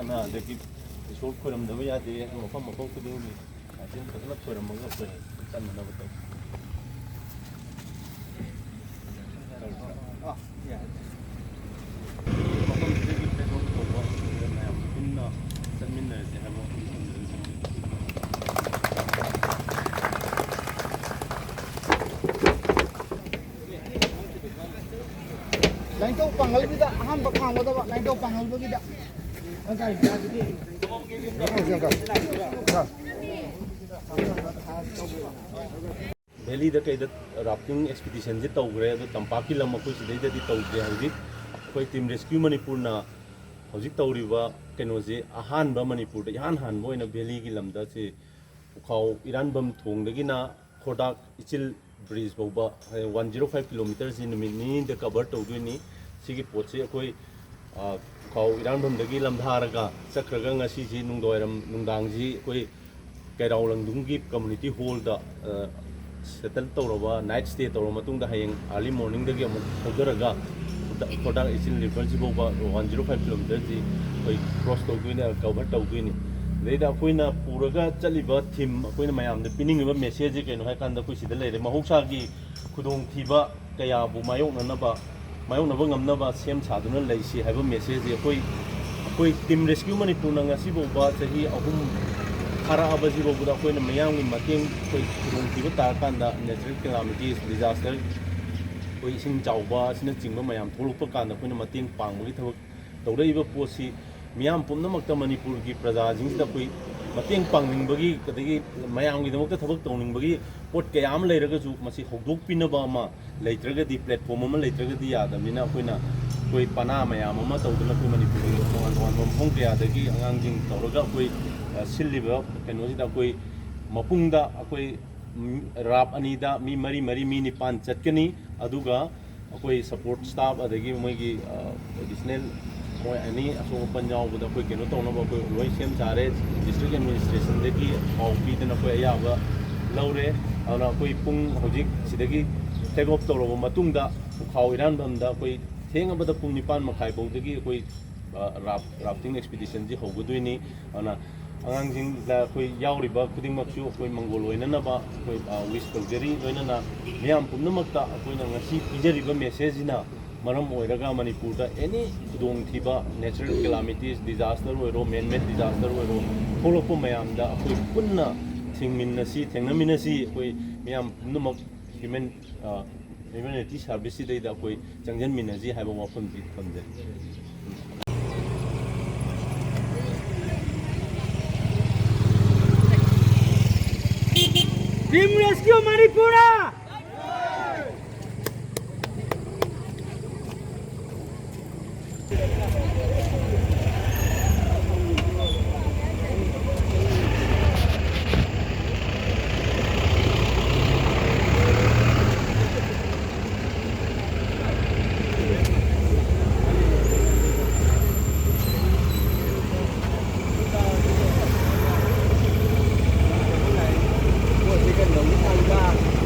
na adagi short khoram da ya de mafam mafam khuding ni asin khadna khoram ma khoi tan na ba to ya mafam de ki petrol ko ba na inna tanmin na se ha mo Lain tu pangal kita, ham bakang kita pak. Lain tu pangal kita. Angkai jadi. Valley da kai da rafting expedition je tau gre da tampaki lam ko sidai da di tau je hauji koi team rescue manipur na hauji tauriba keno je ahan ba manipur da han boina valley gi lam da se Pukhao Eranpham thong da gi na Khordak Echil Bridge boba 105 km in minute da cover tau du ni sigi poche koi Pukhao Eranpham da gi lam dharaga chakraga ngasi ji nungdoiram nungdang ji koi kairau langdung gi community hall da settle tawraba night stay tawra matung da hayeng early morning da gi amuk hodaraga Khordak Echil Bridge boba 105 km ji koi cross tau du ni cover tau du ni leida koina puraga chaliba thim koina mayam da pining ba message ke no ha kan da koi sida leire mahoksa gi khudong thiba kaya bu mayok na ba ngam na ba sem chaduna leisi haiba message koi team rescue manipur na ngasi boba chahi ahum khara abaji boba koina mayam gi mateng koi khudong thiba ta kan da natural calamities disaster koi sing chawba sina chingba mayam tholukpa kan da koina mateng pangmagi thawak tawraiba posi Miam Pumnamakta Manipur ki Praja Jings da koi mateng pangningba kadagi mayam gi damakta thabak tawningbagi pot kayam leiraga ju masi hogdok pinaba ma leitraga di platform ma leitraga di yadamina koina koi pana mayam ma tawduna koi Manipur gi tongan mphong kya dagi angang jing tawraga koi silliba kenoji da koi mapungda koi rap anida mi mari mi nipan chatkani aduga koi support staff adagi moigi additional moi ani aso panjau buda koi keno tawna ba koi loi sem chare district administration de ki aupi de na koi ayaba laure ana koi pung hojik sidagi take off tawro matung da Pukhao Eranpham da koi thenga bada pung nipan makhai bawdagi koi rafting expedition ji hogudui ana angang jing la koi yauriba khuding maksu koi mangol oina na ba koi wish tawjari loina na miam pumnamakta koi na ngasi pijariba message na maram oiraga Manipur da any khudong thiba natural calamities disaster oiro man made disaster oiro tholokpa mayam da koi punna thingminnasi thengnaminasi koi miam pumnamak humanity service dai da koi changjan minaji haiba wafam ji thamje Team Rescue Manipur. Hãy subscribe cho kênh Ghiền Mì Gõ để không bỏ lỡ